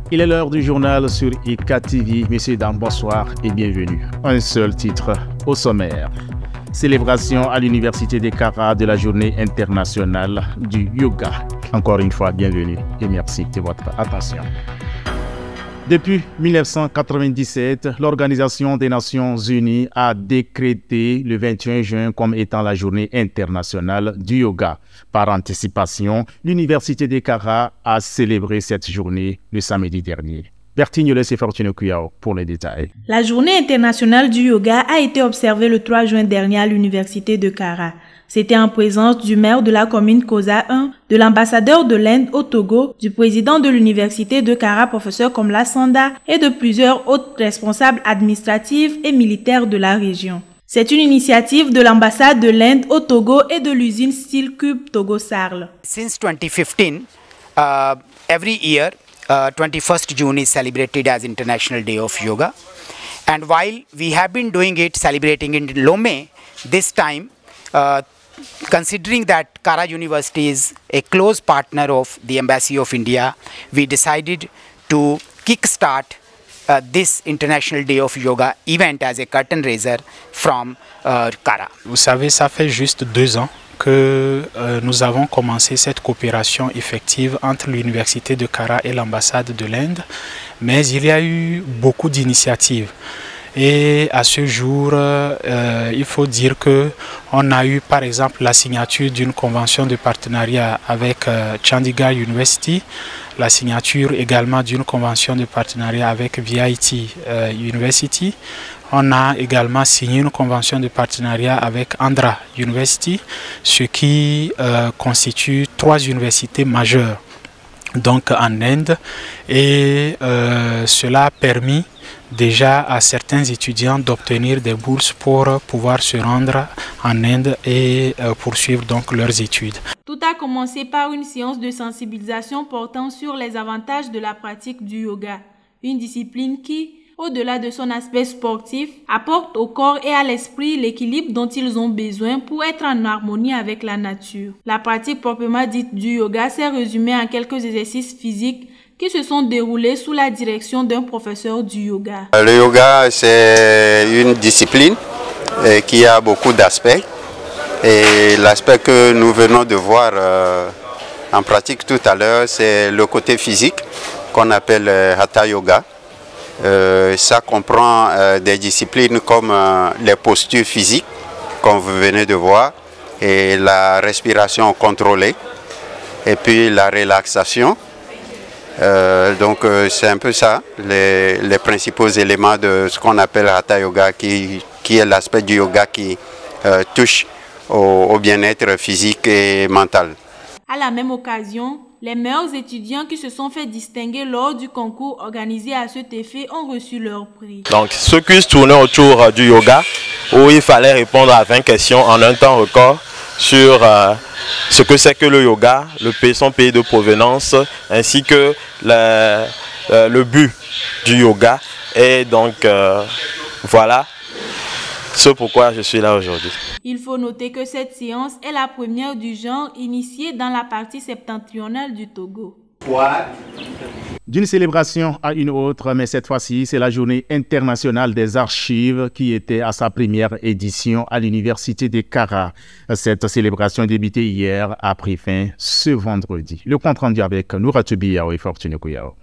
Il est l'heure du journal sur IK TV. Messieurs, dames, bonsoir et bienvenue. Un seul titre au sommaire. Célébration à l'Université de Kara de la Journée internationale du yoga. Encore une fois, bienvenue et merci de votre attention. Depuis 1997, l'Organisation des Nations Unies a décrété le 21 juin comme étant la Journée internationale du yoga. Par anticipation, l'Université de Kara a célébré cette journée le samedi dernier. Bertignoles et Fortuné Kuyao pour les détails. La Journée internationale du yoga a été observée le 3 juin dernier à l'Université de Kara. C'était en présence du maire de la commune Kosa 1, de l'ambassadeur de l'Inde au Togo, du président de l'université de Kara, professeur Komla Sanda, et de plusieurs autres responsables administratifs et militaires de la région. C'est une initiative de l'ambassade de l'Inde au Togo et de l'usine Steel Cube Togo Sarl. Since 2015, every year, 21st June is celebrated as International Day of Yoga. And while we have been doing it, celebrating in Lomé, this time, considering that Kara University is a close partner of the Embassy of India, we decided to kickstart this International Day of Yoga event as a curtain raiser from Kara. Vous savez, ça fait juste 2 ans que nous avons commencé cette coopération effective entre l'Université de Kara et l'ambassade de l'Inde, mais il y a eu beaucoup d'initiatives. Et à ce jour, il faut dire qu'on a eu par exemple la signature d'une convention de partenariat avec Chandigarh University, la signature également d'une convention de partenariat avec VIT University. On a également signé une convention de partenariat avec Andhra University, ce qui constitue 3 universités majeures donc en Inde, et cela a permis déjà à certains étudiants d'obtenir des bourses pour pouvoir se rendre en Inde et poursuivre donc leurs études. Tout a commencé par une séance de sensibilisation portant sur les avantages de la pratique du yoga, une discipline qui, au-delà de son aspect sportif, apporte au corps et à l'esprit l'équilibre dont ils ont besoin pour être en harmonie avec la nature. La pratique proprement dite du yoga s'est résumée en quelques exercices physiques qui se sont déroulés sous la direction d'un professeur du yoga. Le yoga, c'est une discipline qui a beaucoup d'aspects. Et l'aspect que nous venons de voir en pratique tout à l'heure, c'est le côté physique qu'on appelle Hatha Yoga. Ça comprend des disciplines comme les postures physiques, comme vous venez de voir, et la respiration contrôlée, et puis la relaxation. Donc c'est un peu ça, les principaux éléments de ce qu'on appelle Hatha Yoga, qui est l'aspect du yoga qui touche au bien-être physique et mental. À la même occasion, les meilleurs étudiants qui se sont fait distinguer lors du concours organisé à cet effet ont reçu leur prix. Donc ce quiz tournait autour du yoga, où il fallait répondre à 20 questions en un temps record sur ce que c'est que le yoga, son pays de provenance, ainsi que le but du yoga. Et donc voilà ce pourquoi je suis là aujourd'hui. Il faut noter que cette séance est la première du genre initiée dans la partie septentrionale du Togo. D'une célébration à une autre, mais cette fois-ci, c'est la Journée internationale des archives qui était à sa première édition à l'Université de Kara. Cette célébration débutée hier a pris fin ce vendredi. Le compte rendu avec Nouratou Biao et Fortuné Kuyao.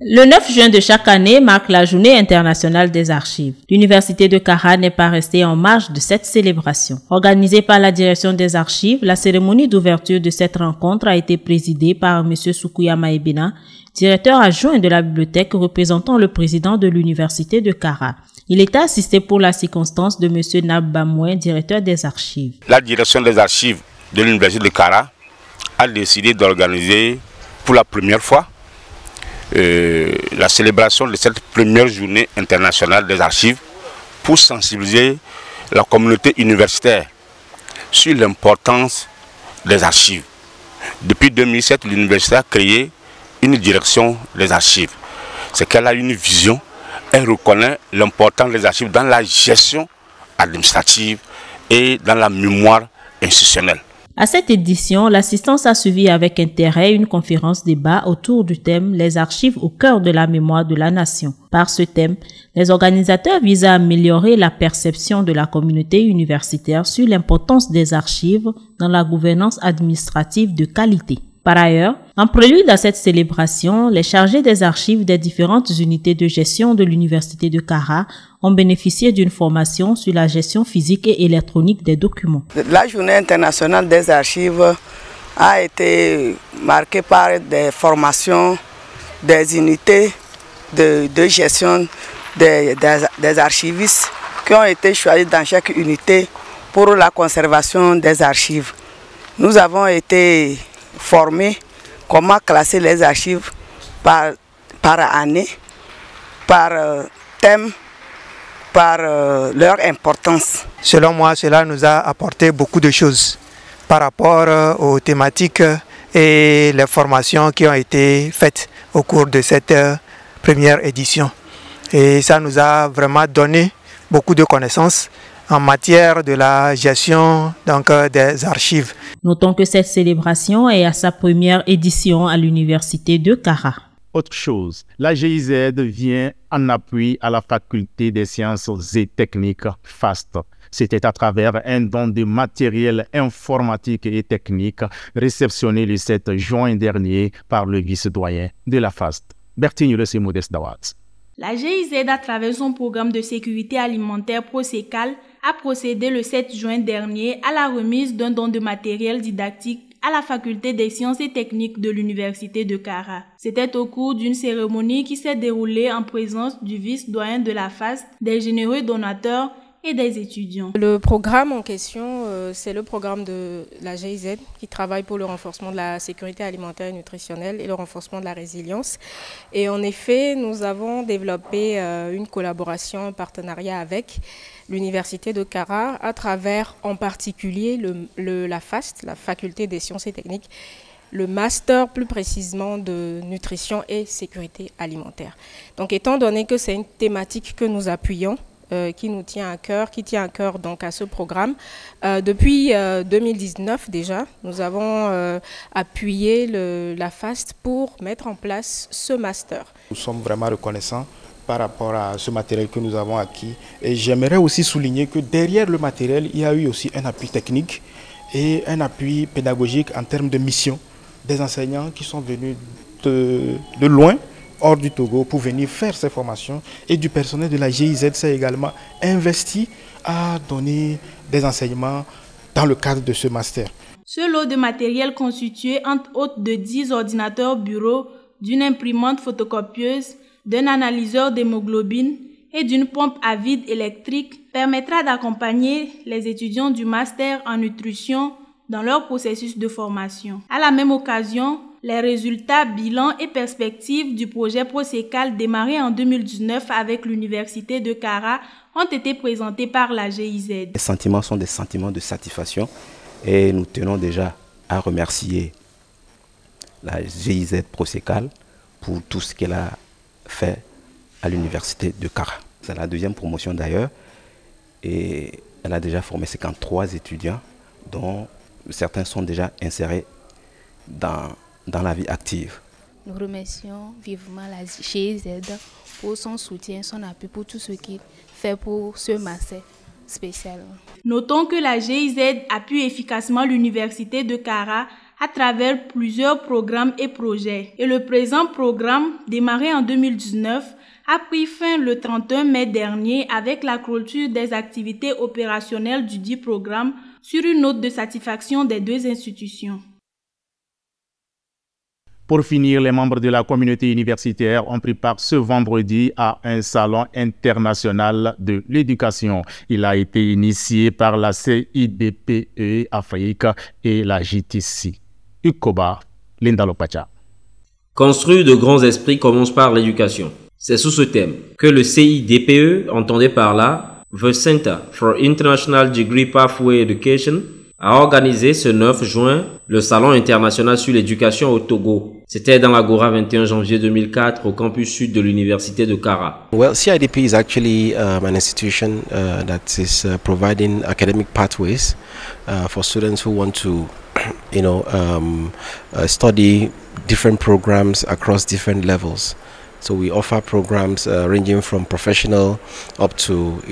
Le 9 juin de chaque année marque la Journée internationale des archives. L'Université de Kara n'est pas restée en marge de cette célébration. Organisée par la direction des archives, la cérémonie d'ouverture de cette rencontre a été présidée par M. Soukuyama Ebena, directeur adjoint de la bibliothèque représentant le président de l'Université de Kara. Il était assisté pour la circonstance de M. Nab Bamoué, directeur des archives. La direction des archives de l'Université de Kara a décidé d'organiser pour la première fois la célébration de cette première journée internationale des archives pour sensibiliser la communauté universitaire sur l'importance des archives. Depuis 2007, l'université a créé une direction des archives. C'est qu'elle a une vision, elle reconnaît l'importance des archives dans la gestion administrative et dans la mémoire institutionnelle. À cette édition, l'assistance a suivi avec intérêt une conférence débat autour du thème « Les archives au cœur de la mémoire de la nation ». Par ce thème, les organisateurs visent à améliorer la perception de la communauté universitaire sur l'importance des archives dans la gouvernance administrative de qualité. Par ailleurs, en prélude à cette célébration, les chargés des archives des différentes unités de gestion de l'Université de Kara ont bénéficié d'une formation sur la gestion physique et électronique des documents. La journée internationale des archives a été marquée par des formations des unités de gestion des archivistes qui ont été choisis dans chaque unité pour la conservation des archives. Nous avons été formés comment classer les archives par année, par thème, par leur importance. Selon moi, cela nous a apporté beaucoup de choses par rapport aux thématiques et les formations qui ont été faites au cours de cette première édition. Et ça nous a vraiment donné beaucoup de connaissances en matière de la gestion des archives. Notons que cette célébration est à sa première édition à l'Université de Kara. Autre chose, la GIZ vient en appui à la Faculté des sciences et techniques FAST. C'était à travers un don de matériel informatique et technique réceptionné le 7 juin dernier par le vice-doyen de la FAST, Bertignoles et Modeste Dawat. La GIZ, à travers son programme de sécurité alimentaire Prosécal, a procédé le 7 juin dernier à la remise d'un don de matériel didactique à la Faculté des sciences et techniques de l'Université de Kara. C'était au cours d'une cérémonie qui s'est déroulée en présence du vice-doyen de la FAST, des généreux donateurs et des étudiants. Le programme en question, c'est le programme de la GIZ qui travaille pour le renforcement de la sécurité alimentaire et nutritionnelle et le renforcement de la résilience. Et en effet, nous avons développé une collaboration, un partenariat avec l'Université de Kara à travers en particulier la FAST, la Faculté des sciences et techniques, le master plus précisément de nutrition et sécurité alimentaire. Donc étant donné que c'est une thématique que nous appuyons, qui nous tient à cœur, qui tient à cœur donc à ce programme. Depuis 2019 déjà, nous avons appuyé la FAST pour mettre en place ce master. Nous sommes vraiment reconnaissants par rapport à ce matériel que nous avons acquis. Et j'aimerais aussi souligner que derrière le matériel, il y a eu aussi un appui technique et un appui pédagogique en termes de mission des enseignants qui sont venus de loin, hors du Togo, pour venir faire ces formations, et du personnel de la GIZ s'est également investi à donner des enseignements dans le cadre de ce master. Ce lot de matériel constitué entre autres de 10 ordinateurs bureaux, d'une imprimante photocopieuse, d'un analyseur d'hémoglobine et d'une pompe à vide électrique permettra d'accompagner les étudiants du master en nutrition dans leur processus de formation. À la même occasion, les résultats, bilans et perspectives du projet Prosécal démarré en 2019 avec l'Université de Kara ont été présentés par la GIZ. Les sentiments sont des sentiments de satisfaction et nous tenons déjà à remercier la GIZ Prosécal pour tout ce qu'elle a fait à l'Université de Kara. C'est la deuxième promotion d'ailleurs et elle a déjà formé 53 étudiants dont certains sont déjà insérés dans la vie active. Nous remercions vivement la GIZ pour son soutien, son appui, pour tout ce qu'il fait pour ce master spécial. Notons que la GIZ appuie efficacement l'Université de Kara à travers plusieurs programmes et projets. Et le présent programme, démarré en 2019, a pris fin le 31 mai dernier avec la clôture des activités opérationnelles du dit programme sur une note de satisfaction des deux institutions. Pour finir, les membres de la communauté universitaire ont pris part ce vendredi à un salon international de l'éducation. Il a été initié par la CIDPE Afrique et la JTC. Ukoba, Linda Lopacha. Construire de grands esprits commence par l'éducation. C'est sous ce thème que le CIDPE entendait par là The Center for International Degree Pathway Education a organisé ce 9 juin le Salon international sur l'éducation au Togo. C'était dans l'Agora 21 janvier 2004 au campus sud de l'Université de Kara. Well, CIDP is actually an institution that is providing academic pathways for students who want to study different programs across different levels. So we offer programs ranging from professional up to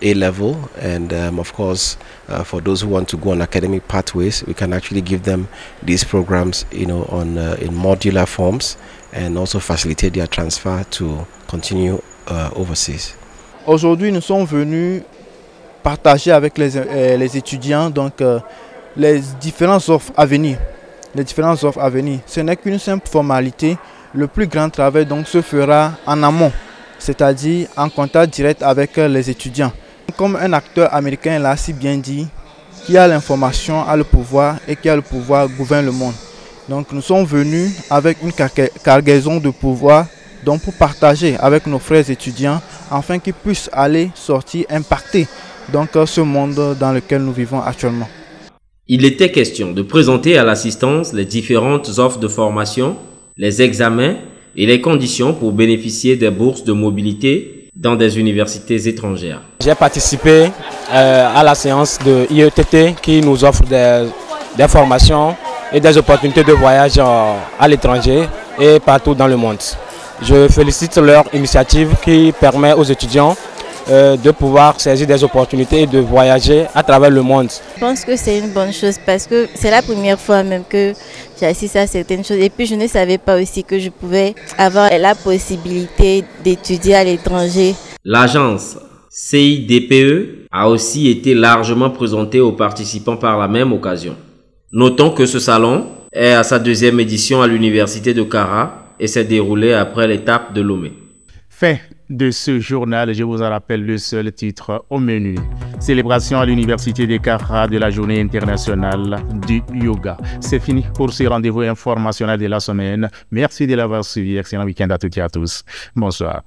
A level, and of course for those who want to go on academic pathways, we can actually give them these programs in modular forms and also facilitate their transfer to continue overseas. Aujourd'hui, nous sommes venus partager avec les étudiants donc les différentes offres à venir. Ce n'est qu'une simple formalité. Le plus grand travail donc se fera en amont, c'est-à-dire en contact direct avec les étudiants. Comme un acteur américain l'a si bien dit, qui a l'information a le pouvoir et qui a le pouvoir gouverne le monde. Donc nous sommes venus avec une cargaison de pouvoir donc pour partager avec nos frères étudiants afin qu'ils puissent aller sortir, impacter donc ce monde dans lequel nous vivons actuellement. Il était question de présenter à l'assistance les différentes offres de formation, les examens et les conditions pour bénéficier des bourses de mobilité dans des universités étrangères. J'ai participé à la séance de IETT qui nous offre des formations et des opportunités de voyage à l'étranger et partout dans le monde. Je félicite leur initiative qui permet aux étudiants de pouvoir saisir des opportunités et de voyager à travers le monde. Je pense que c'est une bonne chose parce que c'est la première fois même que j'assiste à certaines choses et puis je ne savais pas aussi que je pouvais avoir la possibilité d'étudier à l'étranger. L'agence CIDPE a aussi été largement présentée aux participants par la même occasion. Notons que ce salon est à sa deuxième édition à l'université de Kara et s'est déroulé après l'étape de Lomé. Fin de ce journal, je vous en rappelle le seul titre au menu. Célébration à l'université de Kara de la journée internationale du yoga. C'est fini pour ce rendez-vous informationnel de la semaine. Merci de l'avoir suivi. Excellent week-end à toutes et à tous. Bonsoir.